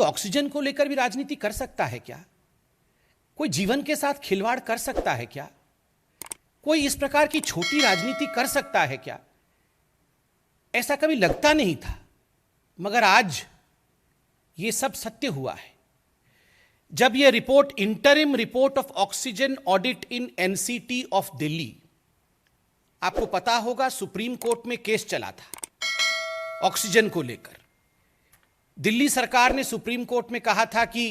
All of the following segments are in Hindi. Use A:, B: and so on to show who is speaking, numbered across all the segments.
A: ऑक्सीजन को लेकर भी राजनीति कर सकता है क्या? कोई जीवन के साथ खिलवाड़ कर सकता है क्या? कोई इस प्रकार की छोटी राजनीति कर सकता है क्या? ऐसा कभी लगता नहीं था, मगर आज यह सब सत्य हुआ है। जब यह report, interim report of oxygen audit in NCT of Delhi, आपको पता होगा सुप्रीम कोर्ट में केस चला था ऑक्सीजन को लेकर। दिल्ली सरकार ने सुप्रीम कोर्ट में कहा था कि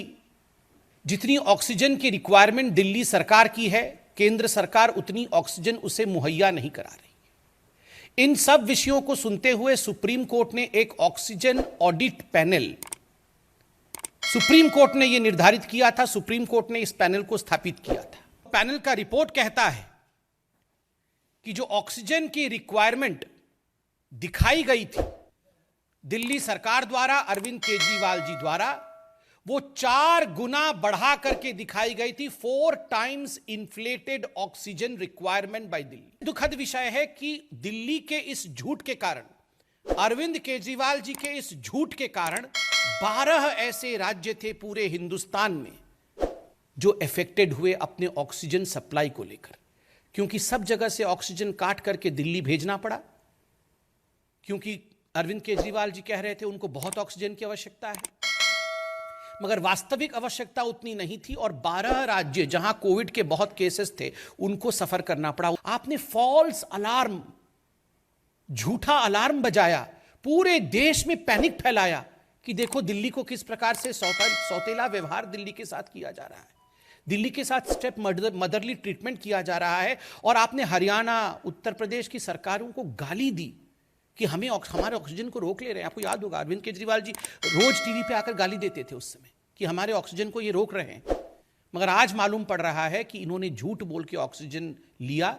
A: जितनी ऑक्सीजन की रिक्वायरमेंट दिल्ली सरकार की है, केंद्र सरकार उतनी ऑक्सीजन उसे मुहैया नहीं करा रही। इन सब विषयों को सुनते हुए सुप्रीम कोर्ट ने एक oxygen audit panel, supreme court ने यह निर्धारित किया था, सुप्रीम कोर्ट ने इस पैनल को स्थापित किया था। पैनल का रिपोर्ट कहता है कि जो ऑक्सीजन की रिक्वायरमेंट दिखाई गई थी दिल्ली सरकार द्वारा, अरविंद केजरीवाल जी द्वारा, वो 4 गुना बढ़ा करके दिखाई गई थी। 4 times inflated oxygen requirement by Delhi. दुखद विषय है कि दिल्ली के इस झूठ के कारण, अरविंद केजरीवाल जी के इस झूठ के कारण 12 ऐसे राज्य थे पूरे हिंदुस्तान में जो अफेक्टेड हुए अपने ऑक्सीजन सप्लाई को लेकर, क्योंकि सब जगह से ऑक्सीजन काट करके दिल्ली भेजना पड़ा, क्योंकि अरविंद केजरीवाल जी कह रहे थे उनको बहुत ऑक्सीजन की आवश्यकता है, मगर वास्तविक आवश्यकता उतनी नहीं थी। और 12 राज्य जहां कोविड के बहुत केसेस थे उनको सफर करना पड़ा। आपने फॉल्स अलार्म, झूठा अलार्म बजाया, पूरे देश में पैनिक फैलाया कि देखो दिल्ली को किस प्रकार से सौतेला व्यवहार दिल्ली के साथ किया जा रहा है, दिल्ली के साथ स्टेप मदरली ट्रीटमेंट किया जा रहा है। और आपने हरियाणा, उत्तर प्रदेश की सरकारों को गाली दी कि हमें हमारे ऑक्सीजन को रोक ले रहे हैं। आपको याद होगा अरविंद केजरीवाल जी रोज टीवी पे आकर गाली देते थे उस समय कि हमारे ऑक्सीजन को ये रोक रहे हैं। मगर आज मालूम पड़ रहा है कि इन्होंने झूठ बोल के ऑक्सीजन लिया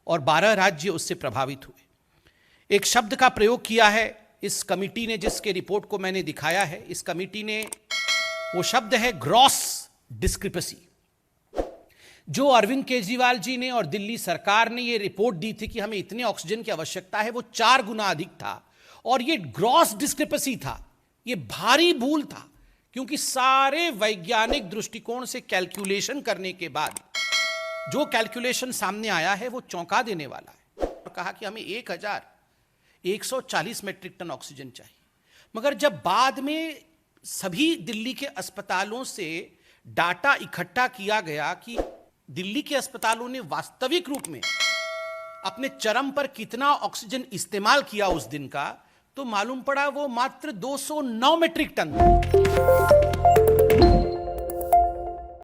A: और 12 राज्य उससे प्रभावित हुए। एक शब्द का प्रयोग किया है इस कमिटी ने, जिसके रिपोर्ट को मैंने दिखाया है, इस कमिटी ने, वो शब्द है ग्रॉस डिस्क्रिपेंसी। जो अरविंद केजरीवाल जी ने और दिल्ली सरकार ने ये रिपोर्ट दी थी कि हमें इतने ऑक्सीजन की आवश्यकता है, वो 4 गुना अधिक था। और ये ग्रॉस डिस्क्रिपेंसी था, ये भारी भूल था, क्योंकि सारे वैज्ञानिक दृष्टिकोण से कैलकुलेशन करने के बाद जो कैलकुलेशन सामने आया है वो चौंका देने वाला है। और कहा कि हमें 1140 मेट्रिक टन ऑक्सीजन चाहिए। मगर जब बाद में सभी दिल्ली के अस्पतालों से डाटा इकट्ठा किया गया कि दिल्ली के अस्पतालों ने वास्तविक रूप में अपने चरम पर कितना ऑक्सीजन इस्तेमाल किया उस दिन का, तो मालूम पड़ा वो मात्र 209 मेट्रिक टन।